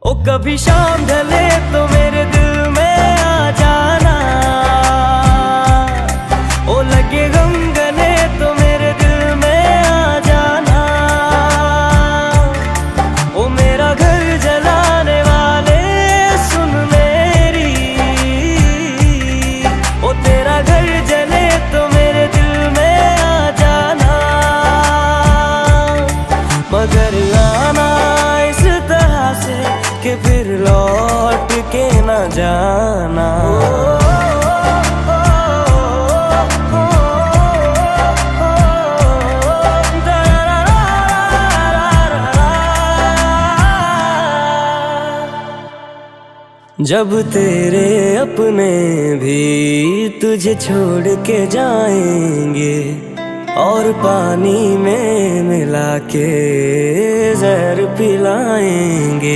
ओ कभी शाम ढले तो मेरे दिल में आ जाना, ओ लगे गम गले तो मेरे दिल में आ जाना। ओ मेरा घर जलाने वाले सुन मेरी, ओ तेरा घर जले तो मेरे दिल में आ जाना। मगर आना इस तरह से कि फिर लौट के न जाना। जब तेरे अपने भी तुझे छोड़ के जाएंगे और पानी में मिला के जहर पिलाएंगे।